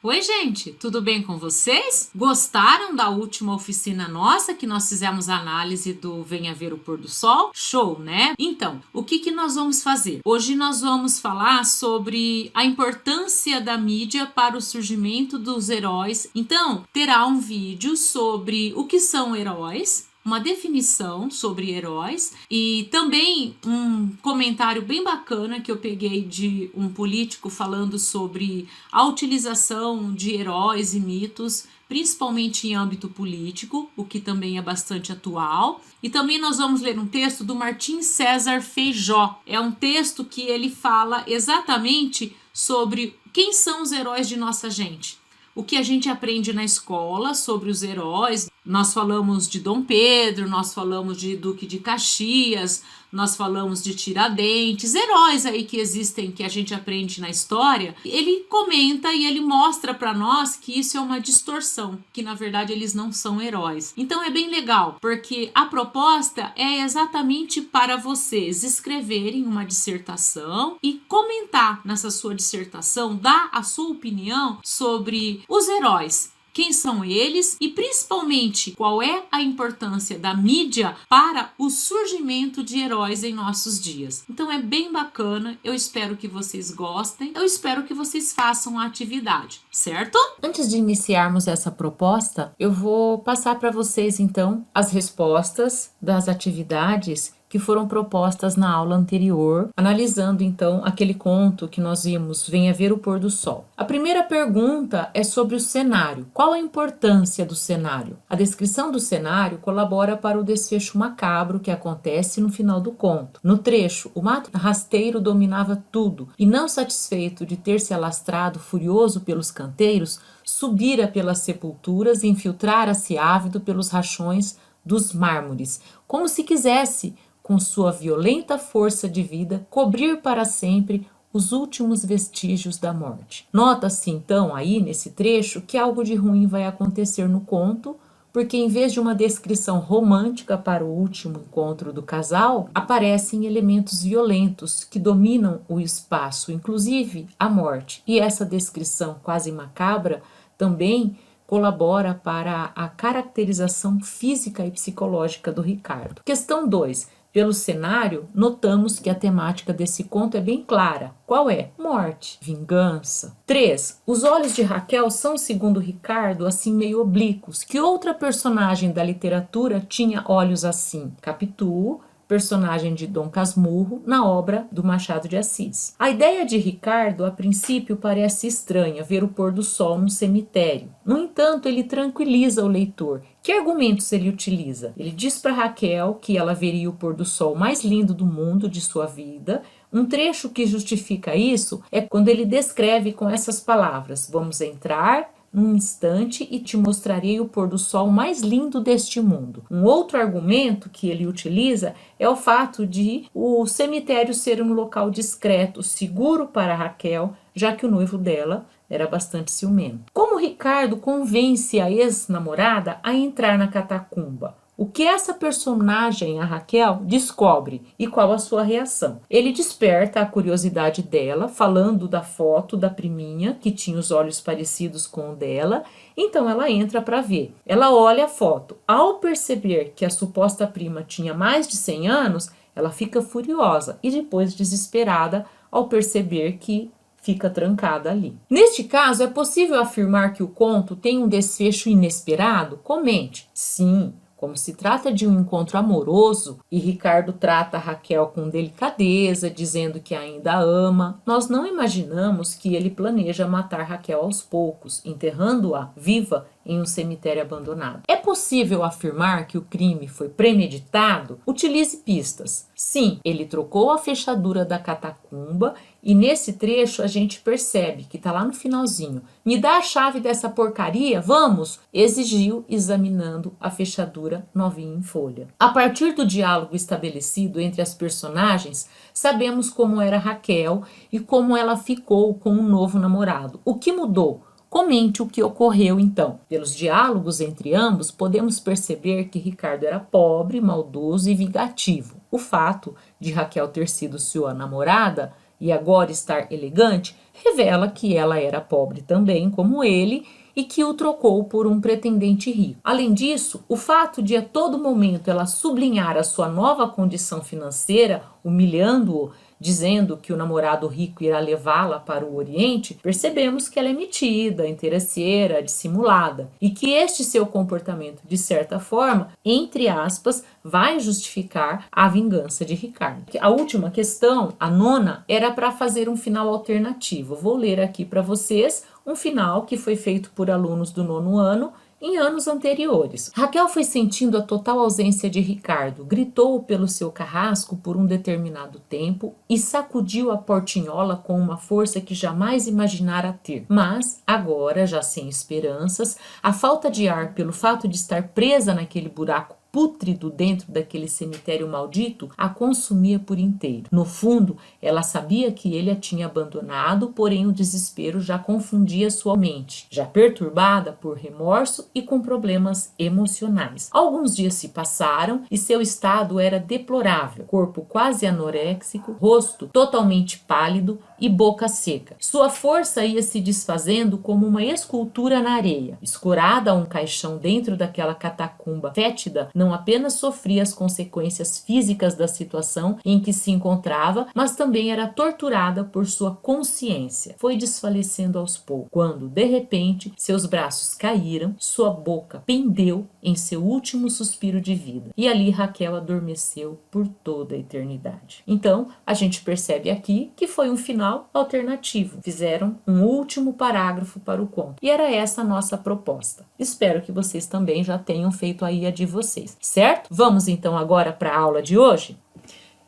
Oi, gente, tudo bem com vocês? Gostaram da última oficina nossa que nós fizemos análise do Venha Ver o Pôr do Sol? Show, né? Então, o que nós vamos fazer? Hoje nós vamos falar sobre a importância da mídia para o surgimento dos heróis. Então, terá um vídeo sobre o que são heróis, uma definição sobre heróis e também um comentário bem bacana que eu peguei de um político falando sobre a utilização de heróis e mitos, principalmente em âmbito político, o que também é bastante atual. E também nós vamos ler um texto do Martim César Feijó. É um texto que ele fala exatamente sobre quem são os heróis de nossa gente. O que a gente aprende na escola sobre os heróis. Nós falamos de Dom Pedro, nós falamos de Duque de Caxias, nós falamos de Tiradentes, heróis aí que existem, que a gente aprende na história. Ele comenta e ele mostra para nós que isso é uma distorção, que na verdade eles não são heróis. Então é bem legal, porque a proposta é exatamente para vocês escreverem uma dissertação e comentar nessa sua dissertação, dar a sua opinião sobre os heróis. Quem são eles e principalmente qual é a importância da mídia para o surgimento de heróis em nossos dias. Então é bem bacana, eu espero que vocês gostem, eu espero que vocês façam a atividade, certo? Antes de iniciarmos essa proposta, eu vou passar para vocês então as respostas das atividades que foram propostas na aula anterior, analisando então aquele conto que nós vimos, Venha Ver o Pôr do Sol. A primeira pergunta é sobre o cenário. Qual a importância do cenário? A descrição do cenário colabora para o desfecho macabro que acontece no final do conto. No trecho, o mato rasteiro dominava tudo e, não satisfeito de ter se alastrado furioso pelos canteiros, subira pelas sepulturas e infiltrara-se ávido pelos rachões dos mármores, como se quisesse, com sua violenta força de vida, cobrir para sempre os últimos vestígios da morte. Nota-se então aí nesse trecho que algo de ruim vai acontecer no conto, porque em vez de uma descrição romântica para o último encontro do casal, aparecem elementos violentos que dominam o espaço, inclusive a morte. E essa descrição quase macabra também colabora para a caracterização física e psicológica do Ricardo. Questão 2. Pelo cenário, notamos que a temática desse conto é bem clara. Qual é? Morte, vingança. 3. Os olhos de Raquel são, segundo Ricardo, assim meio oblíquos. Que outra personagem da literatura tinha olhos assim? Capitu, personagem de Dom Casmurro, na obra do Machado de Assis. A ideia de Ricardo, a princípio, parece estranha, ver o pôr do sol no cemitério. No entanto, ele tranquiliza o leitor. Que argumentos ele utiliza? Ele diz para Raquel que ela veria o pôr do sol mais lindo do mundo de sua vida. Um trecho que justifica isso é quando ele descreve com essas palavras: vamos entrar num instante e te mostrarei o pôr do sol mais lindo deste mundo. Um outro argumento que ele utiliza é o fato de o cemitério ser um local discreto, seguro para Raquel, já que o noivo dela era bastante ciumento. Como Ricardo convence a ex-namorada a entrar na catacumba? O que essa personagem, a Raquel, descobre e qual a sua reação? Ele desperta a curiosidade dela, falando da foto da priminha, que tinha os olhos parecidos com o dela, então ela entra para ver. Ela olha a foto. Ao perceber que a suposta prima tinha mais de 100 anos, ela fica furiosa e depois desesperada ao perceber que fica trancada ali. Neste caso, é possível afirmar que o conto tem um desfecho inesperado? Comente. Sim. Como se trata de um encontro amoroso e Ricardo trata Raquel com delicadeza, dizendo que ainda a ama, nós não imaginamos que ele planeja matar Raquel aos poucos, enterrando-a viva em um cemitério abandonado. É possível afirmar que o crime foi premeditado? Utilize pistas. Sim, ele trocou a fechadura da catacumba e nesse trecho a gente percebe que está lá no finalzinho. Me dá a chave dessa porcaria? Vamos! Exigiu, examinando a fechadura novinha em folha. A partir do diálogo estabelecido entre as personagens, sabemos como era Raquel e como ela ficou com um novo namorado. O que mudou? Comente o que ocorreu então. Pelos diálogos entre ambos, podemos perceber que Ricardo era pobre, maldoso e vingativo. O fato de Raquel ter sido sua namorada e agora estar elegante revela que ela era pobre também, como ele, e que o trocou por um pretendente rico. Além disso, o fato de a todo momento ela sublinhar a sua nova condição financeira, humilhando-o, dizendo que o namorado rico irá levá-la para o Oriente, percebemos que ela é metida, interesseira, dissimulada, e que este seu comportamento, de certa forma, entre aspas, vai justificar a vingança de Ricardo. A última questão, a nona, era para fazer um final alternativo. Vou ler aqui para vocês um final que foi feito por alunos do nono ano em anos anteriores. Raquel foi sentindo a total ausência de Ricardo, gritou pelo seu carrasco por um determinado tempo e sacudiu a portinhola com uma força que jamais imaginara ter. Mas, agora, já sem esperanças, a falta de ar pelo fato de estar presa naquele buraco pútrido dentro daquele cemitério maldito a consumia por inteiro. No fundo, ela sabia que ele a tinha abandonado, porém o desespero já confundia sua mente, já perturbada por remorso e com problemas emocionais. Alguns dias se passaram e seu estado era deplorável, corpo quase anoréxico, rosto totalmente pálido e boca seca. Sua força ia se desfazendo como uma escultura na areia. Escorada a um caixão dentro daquela catacumba fétida, não apenas sofria as consequências físicas da situação em que se encontrava, mas também era torturada por sua consciência. Foi desfalecendo aos poucos, quando, de repente, seus braços caíram, sua boca pendeu em seu último suspiro de vida. E ali Raquel adormeceu por toda a eternidade. Então, a gente percebe aqui que foi um final alternativo. Fizeram um último parágrafo para o conto. E era essa a nossa proposta. Espero que vocês também já tenham feito aí a de vocês, certo? Vamos então agora para a aula de hoje?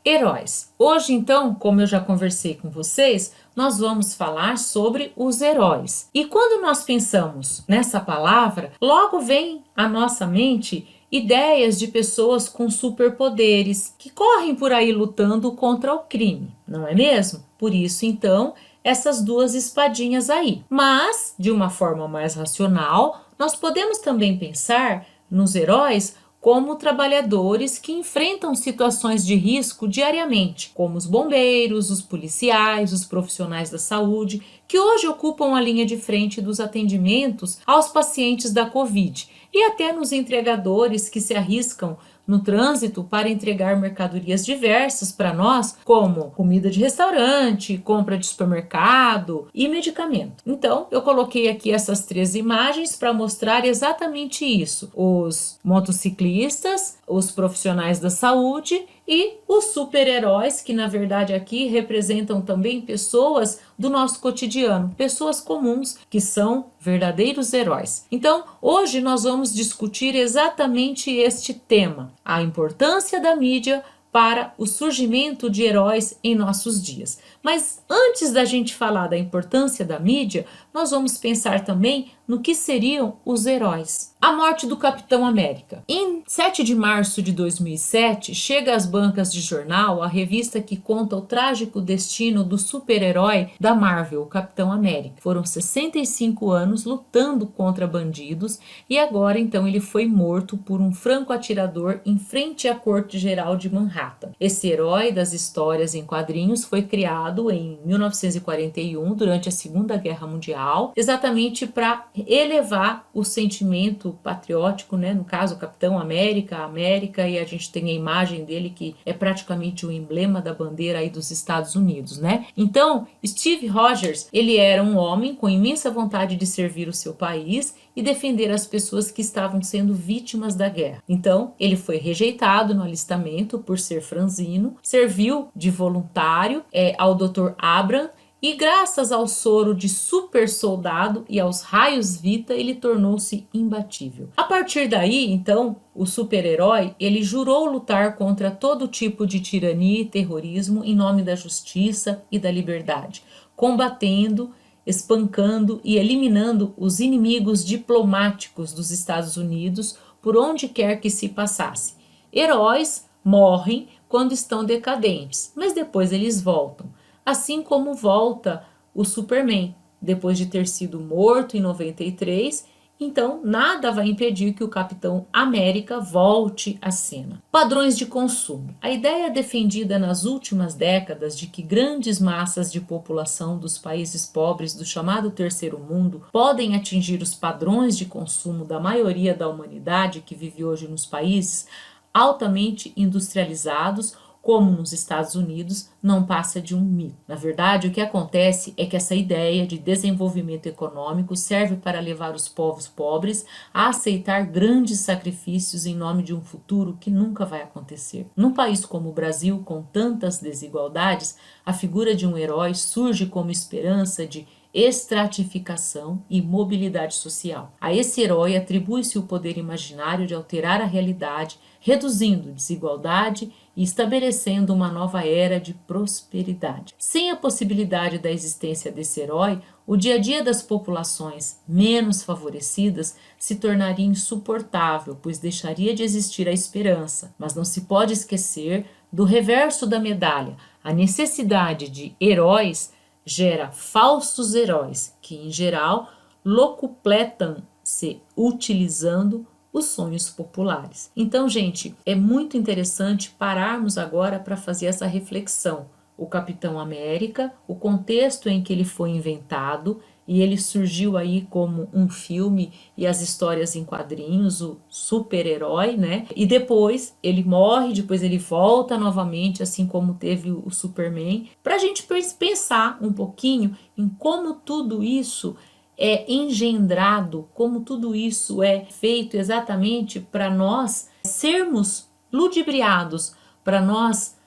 Heróis. Hoje então, como eu já conversei com vocês, nós vamos falar sobre os heróis. E quando nós pensamos nessa palavra, logo vem à nossa mente ideias de pessoas com superpoderes que correm por aí lutando contra o crime, não é mesmo? Por isso, então, essas duas espadinhas aí. Mas, de uma forma mais racional, nós podemos também pensar nos heróis como trabalhadores que enfrentam situações de risco diariamente, como os bombeiros, os policiais, os profissionais da saúde, que hoje ocupam a linha de frente dos atendimentos aos pacientes da Covid, e até nos entregadores que se arriscam no trânsito para entregar mercadorias diversas para nós, como comida de restaurante, compra de supermercado e medicamento. Então, eu coloquei aqui essas 3 imagens para mostrar exatamente isso: os motociclistas, os profissionais da saúde e os super-heróis, que na verdade aqui representam também pessoas do nosso cotidiano, pessoas comuns que são verdadeiros heróis. Então, hoje nós vamos discutir exatamente este tema: a importância da mídia para o surgimento de heróis em nossos dias. Mas antes da gente falar da importância da mídia, nós vamos pensar também no que seriam os heróis. A morte do Capitão América. Em 7 de março de 2007, chega às bancas de jornal a revista que conta o trágico destino do super-herói da Marvel, o Capitão América. Foram 65 anos lutando contra bandidos e agora então ele foi morto por um franco-atirador em frente à Corte Geral de Manhattan. Esse herói das histórias em quadrinhos foi criado em 1941, durante a Segunda Guerra Mundial, exatamente para elevar o sentimento patriótico, né? No caso, o Capitão América, a América, e a gente tem a imagem dele que é praticamente o emblema da bandeira aí dos Estados Unidos, né? Então, Steve Rogers, ele era um homem com imensa vontade de servir o seu país e defender as pessoas que estavam sendo vítimas da guerra. Então, ele foi rejeitado no alistamento por ser franzino, serviu de voluntário ao Dr. Abram, e graças ao soro de super soldado e aos raios Vita, ele tornou-se imbatível. A partir daí, então, o super-herói, ele jurou lutar contra todo tipo de tirania e terrorismo em nome da justiça e da liberdade, combatendo, espancando e eliminando os inimigos diplomáticos dos Estados Unidos por onde quer que se passasse. Heróis morrem quando estão decadentes, mas depois eles voltam. Assim como volta o Superman, depois de ter sido morto em 93 Então, nada vai impedir que o Capitão América volte à cena. Padrões de consumo. A ideia defendida nas últimas décadas de que grandes massas de população dos países pobres do chamado Terceiro Mundo podem atingir os padrões de consumo da maioria da humanidade que vive hoje nos países altamente industrializados, como nos Estados Unidos, não passa de um mito. Na verdade, o que acontece é que essa ideia de desenvolvimento econômico serve para levar os povos pobres a aceitar grandes sacrifícios em nome de um futuro que nunca vai acontecer. Num país como o Brasil, com tantas desigualdades, a figura de um herói surge como esperança de estratificação e mobilidade social. A esse herói atribui-se o poder imaginário de alterar a realidade, reduzindo desigualdade e estabelecendo uma nova era de prosperidade. Sem a possibilidade da existência desse herói, o dia a dia das populações menos favorecidas se tornaria insuportável, pois deixaria de existir a esperança. Mas não se pode esquecer do reverso da medalha. A necessidade de heróis gera falsos heróis, que em geral locupletam-se utilizando os sonhos populares. Então, gente, é muito interessante pararmos agora para fazer essa reflexão. O Capitão América, o contexto em que ele foi inventado, e ele surgiu aí como um filme e as histórias em quadrinhos, o super-herói, né? E depois ele morre, depois ele volta novamente, assim como teve o Superman, para a gente pensar um pouquinho em como tudo isso é engendrado, como tudo isso é feito exatamente para nós sermos ludibriados, para nós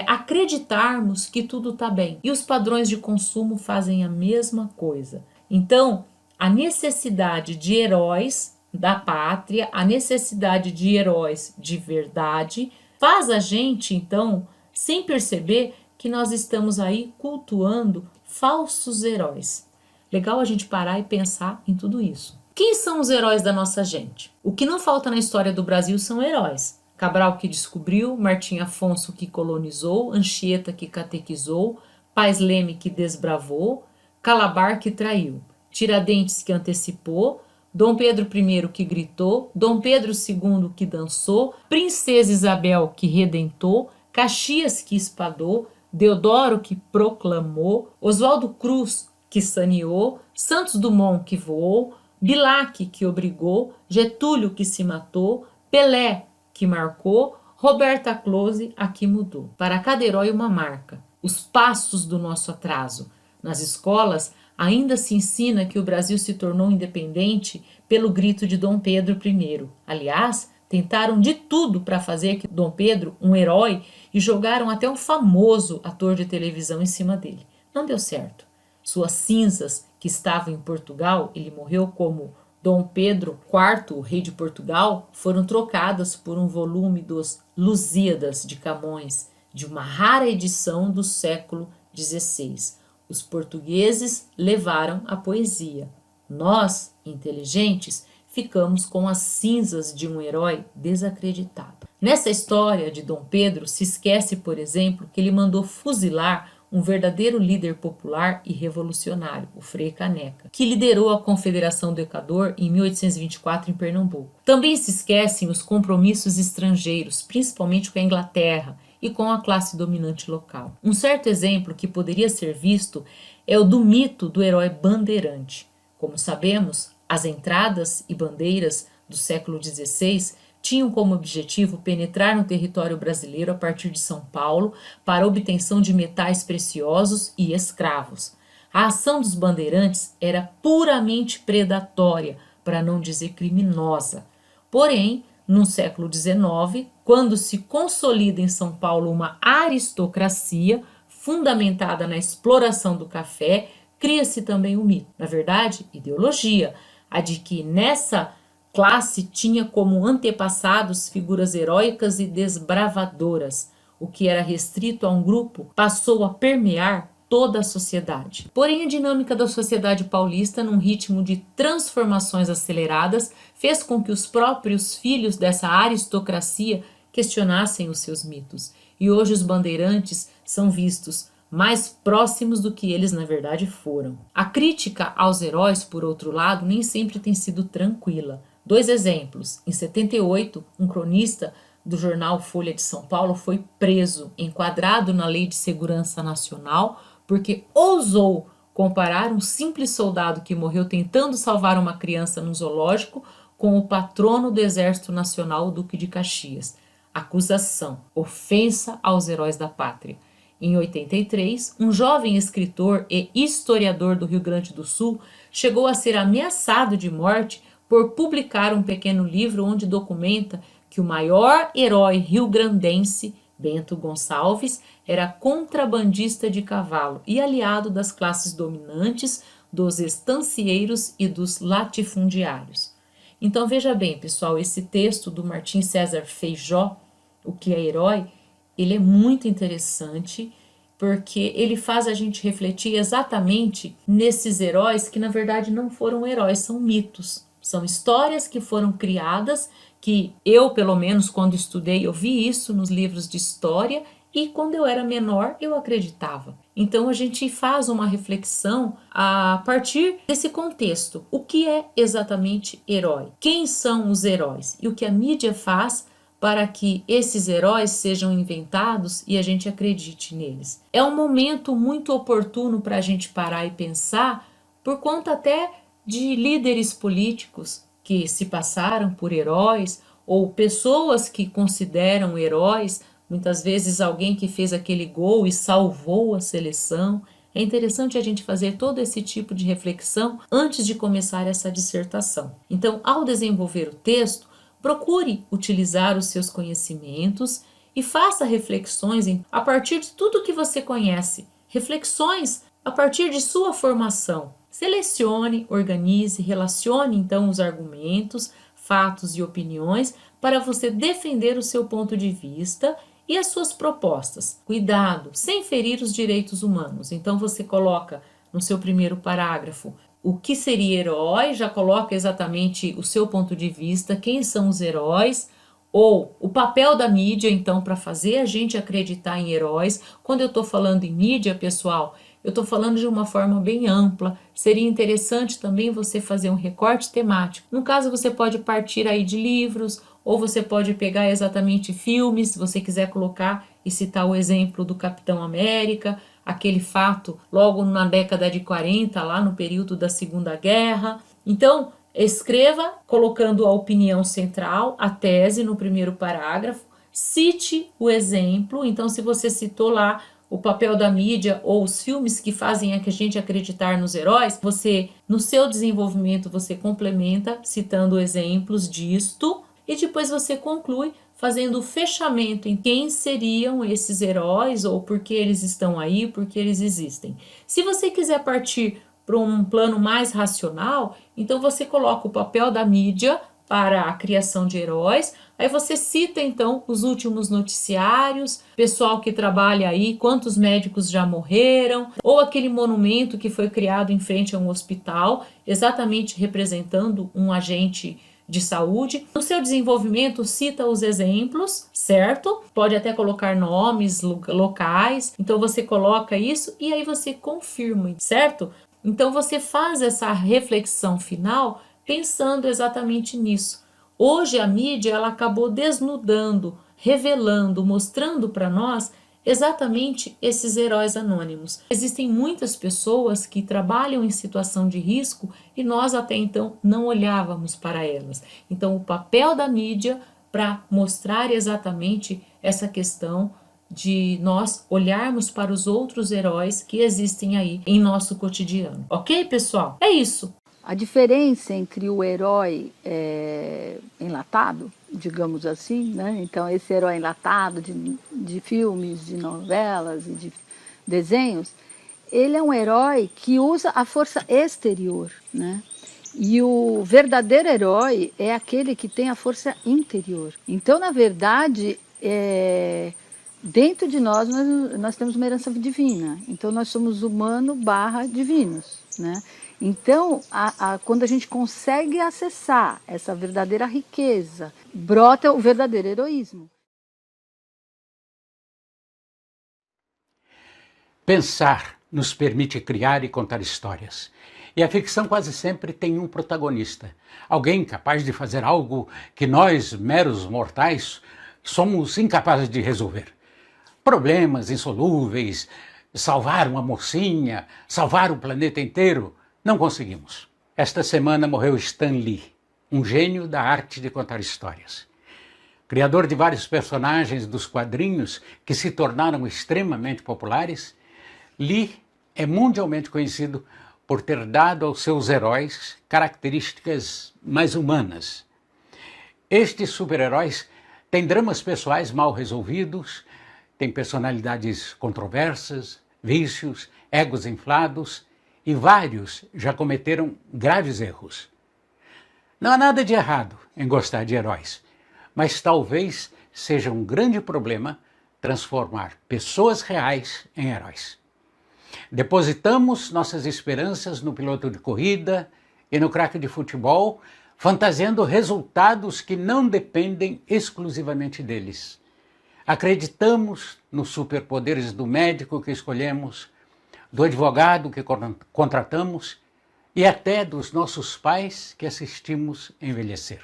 acreditarmos que tudo está bem. E os padrões de consumo fazem a mesma coisa. Então, a necessidade de heróis da pátria, a necessidade de heróis de verdade, faz a gente, então, sem perceber que nós estamos aí cultuando falsos heróis. Legal a gente parar e pensar em tudo isso. Quem são os heróis da nossa gente? O que não falta na história do Brasil são heróis. Cabral que descobriu, Martim Afonso que colonizou, Anchieta que catequizou, Paz Leme que desbravou, Calabar que traiu, Tiradentes que antecipou, Dom Pedro I que gritou, Dom Pedro II que dançou, Princesa Isabel que redentou, Caxias que espadou, Deodoro que proclamou, Oswaldo Cruz que saneou, Santos Dumont que voou, Bilac que obrigou, Getúlio que se matou, Pelé que marcou, Roberta Close a que mudou. Para cada herói uma marca, os passos do nosso atraso. Nas escolas, ainda se ensina que o Brasil se tornou independente pelo grito de Dom Pedro I. Aliás, tentaram de tudo para fazer que Dom Pedro, um herói, e jogaram até um famoso ator de televisão em cima dele. Não deu certo. Suas cinzas, que estavam em Portugal, ele morreu como Dom Pedro IV, o rei de Portugal, foram trocadas por um volume dos Lusíadas de Camões, de uma rara edição do século XVI. Os portugueses levaram a poesia. Nós, inteligentes, ficamos com as cinzas de um herói desacreditado. Nessa história de Dom Pedro, se esquece, por exemplo, que ele mandou fuzilar um verdadeiro líder popular e revolucionário, o Frei Caneca, que liderou a Confederação do Equador em 1824 em Pernambuco. Também se esquecem os compromissos estrangeiros, principalmente com a Inglaterra e com a classe dominante local. Um certo exemplo que poderia ser visto é o do mito do herói bandeirante. Como sabemos, as entradas e bandeiras do século XVI tinham como objetivo penetrar no território brasileiro a partir de São Paulo para a obtenção de metais preciosos e escravos. A ação dos bandeirantes era puramente predatória, para não dizer criminosa. Porém, no século XIX, quando se consolida em São Paulo uma aristocracia fundamentada na exploração do café, cria-se também o mito, na verdade, ideologia, a de que nessa classe tinha como antepassados figuras heróicas e desbravadoras. O que era restrito a um grupo passou a permear toda a sociedade. Porém, a dinâmica da sociedade paulista, num ritmo de transformações aceleradas, fez com que os próprios filhos dessa aristocracia questionassem os seus mitos. E hoje os bandeirantes são vistos mais próximos do que eles na verdade foram. A crítica aos heróis, por outro lado, nem sempre tem sido tranquila. 2 exemplos. Em 78, um cronista do jornal Folha de São Paulo foi preso, enquadrado na Lei de Segurança Nacional, porque ousou comparar um simples soldado que morreu tentando salvar uma criança no zoológico com o patrono do Exército Nacional, o Duque de Caxias. Acusação: ofensa aos heróis da pátria. Em 83, um jovem escritor e historiador do Rio Grande do Sul chegou a ser ameaçado de morte por publicar um pequeno livro onde documenta que o maior herói rio-grandense, Bento Gonçalves, era contrabandista de cavalo e aliado das classes dominantes, dos estancieiros e dos latifundiários. Então veja bem, pessoal, esse texto do Martim César Feijó, O que é Herói, ele é muito interessante, porque ele faz a gente refletir exatamente nesses heróis que na verdade não foram heróis, são mitos. São histórias que foram criadas, que eu, pelo menos, quando estudei, eu vi isso nos livros de história, e quando eu era menor, eu acreditava. Então a gente faz uma reflexão a partir desse contexto. O que é exatamente herói? Quem são os heróis? E o que a mídia faz para que esses heróis sejam inventados e a gente acredite neles. É um momento muito oportuno para a gente parar e pensar, por conta até de líderes políticos que se passaram por heróis, ou pessoas que consideram heróis, muitas vezes alguém que fez aquele gol e salvou a seleção. É interessante a gente fazer todo esse tipo de reflexão antes de começar essa dissertação. Então, ao desenvolver o texto, procure utilizar os seus conhecimentos e faça reflexões a partir de tudo que você conhece. Reflexões a partir de sua formação. Selecione, organize, relacione então os argumentos, fatos e opiniões para você defender o seu ponto de vista e as suas propostas. Cuidado, sem ferir os direitos humanos. Então você coloca no seu primeiro parágrafo o que seria herói, já coloca exatamente o seu ponto de vista, quem são os heróis, ou o papel da mídia, então, para fazer a gente acreditar em heróis. Quando eu estou falando em mídia, pessoal, eu estou falando de uma forma bem ampla. Seria interessante também você fazer um recorte temático. No caso, você pode partir aí de livros, ou você pode pegar exatamente filmes, se você quiser colocar e citar o exemplo do Capitão América, aquele fato logo na década de 40, lá no período da Segunda Guerra. Então, escreva colocando a opinião central, a tese no primeiro parágrafo, cite o exemplo. Então, se você citou lá o papel da mídia ou os filmes que fazem a gente acreditar nos heróis, você, no seu desenvolvimento, você complementa citando exemplos disto e depois você conclui fazendo o fechamento em quem seriam esses heróis ou por que eles estão aí, por que eles existem. Se você quiser partir para um plano mais racional, então você coloca o papel da mídia para a criação de heróis, aí você cita então os últimos noticiários, pessoal que trabalha aí, quantos médicos já morreram, ou aquele monumento que foi criado em frente a um hospital, exatamente representando um agente de saúde. No seu desenvolvimento, cita os exemplos, certo? Pode até colocar nomes locais, então você coloca isso e aí você confirma, certo? Então você faz essa reflexão final pensando exatamente nisso. Hoje a mídia ela acabou desnudando, revelando, mostrando para nós exatamente esses heróis anônimos. Existem muitas pessoas que trabalham em situação de risco e nós até então não olhávamos para elas. Então o papel da mídia para mostrar exatamente essa questão de nós olharmos para os outros heróis que existem aí em nosso cotidiano. Ok, pessoal? É isso. A diferença entre o herói enlatado, digamos assim, né? Então esse herói enlatado de filmes, de novelas e de desenhos, ele é um herói que usa a força exterior, né? E o verdadeiro herói é aquele que tem a força interior. Então, na verdade, dentro de nós temos uma herança divina. Então, nós somos humano/divinos, né? Então, quando a gente consegue acessar essa verdadeira riqueza, brota o verdadeiro heroísmo. Pensar nos permite criar e contar histórias. E a ficção quase sempre tem um protagonista, alguém capaz de fazer algo que nós, meros mortais, somos incapazes de resolver. Problemas insolúveis, salvar uma mocinha, salvar o planeta inteiro, não conseguimos. Esta semana morreu Stan Lee, um gênio da arte de contar histórias. Criador de vários personagens dos quadrinhos que se tornaram extremamente populares, Lee é mundialmente conhecido por ter dado aos seus heróis características mais humanas. Estes super-heróis têm dramas pessoais mal resolvidos, têm personalidades controversas, vícios, egos inflados, e vários já cometeram graves erros. Não há nada de errado em gostar de heróis, mas talvez seja um grande problema transformar pessoas reais em heróis. Depositamos nossas esperanças no piloto de corrida e no craque de futebol, fantasiando resultados que não dependem exclusivamente deles. Acreditamos nos superpoderes do médico que escolhemos, do advogado que contratamos e até dos nossos pais que assistimos envelhecer.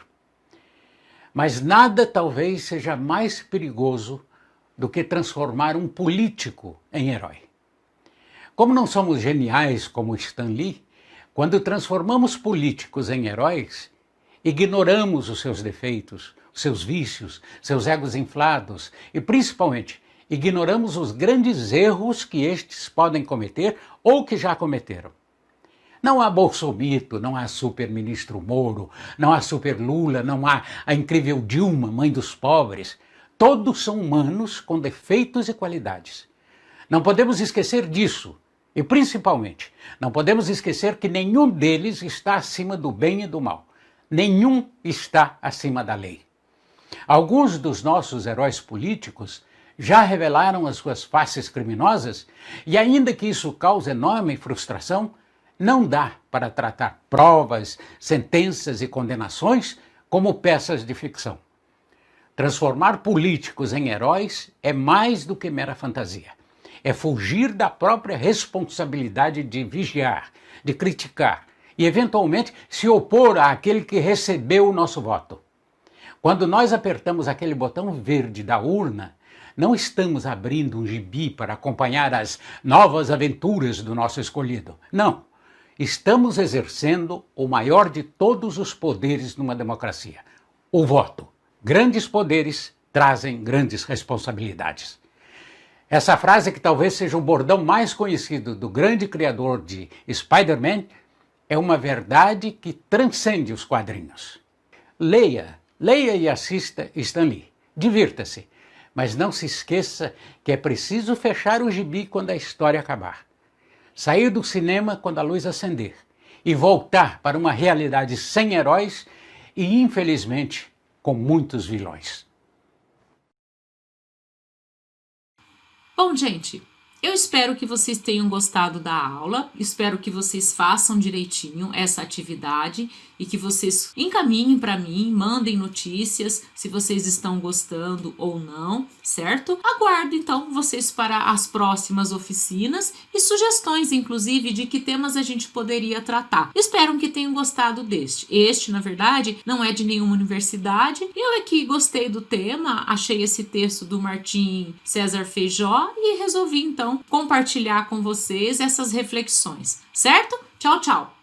Mas nada talvez seja mais perigoso do que transformar um político em herói. Como não somos geniais como Stan Lee, quando transformamos políticos em heróis, ignoramos os seus defeitos, os seus vícios, seus egos inflados e, principalmente, ignoramos os grandes erros que estes podem cometer ou que já cometeram. Não há Bolsomito, não há super-ministro Moro, não há super-Lula, não há a incrível Dilma, mãe dos pobres. Todos são humanos com defeitos e qualidades. Não podemos esquecer disso. E, principalmente, não podemos esquecer que nenhum deles está acima do bem e do mal. Nenhum está acima da lei. Alguns dos nossos heróis políticos já revelaram as suas faces criminosas e, ainda que isso cause enorme frustração, não dá para tratar provas, sentenças e condenações como peças de ficção. Transformar políticos em heróis é mais do que mera fantasia. É fugir da própria responsabilidade de vigiar, de criticar e, eventualmente, se opor àquele que recebeu o nosso voto. Quando nós apertamos aquele botão verde da urna, não estamos abrindo um gibi para acompanhar as novas aventuras do nosso escolhido. Não. Estamos exercendo o maior de todos os poderes numa democracia, o voto. Grandes poderes trazem grandes responsabilidades. Essa frase, que talvez seja o bordão mais conhecido do grande criador de Spider-Man, é uma verdade que transcende os quadrinhos. Leia e assista Stan Lee. Divirta-se, mas não se esqueça que é preciso fechar o gibi quando a história acabar. Sair do cinema quando a luz acender e voltar para uma realidade sem heróis e, infelizmente, com muitos vilões. Bom, gente, eu espero que vocês tenham gostado da aula, espero que vocês façam direitinho essa atividade e que vocês encaminhem para mim, mandem notícias se vocês estão gostando ou não, certo? Aguardo então vocês para as próximas oficinas e sugestões, inclusive, de que temas a gente poderia tratar. Espero que tenham gostado deste. Este, na verdade, não é de nenhuma universidade. Eu aqui gostei do tema, achei esse texto do Martim César Feijó e resolvi então compartilhar com vocês essas reflexões, certo? Tchau, tchau!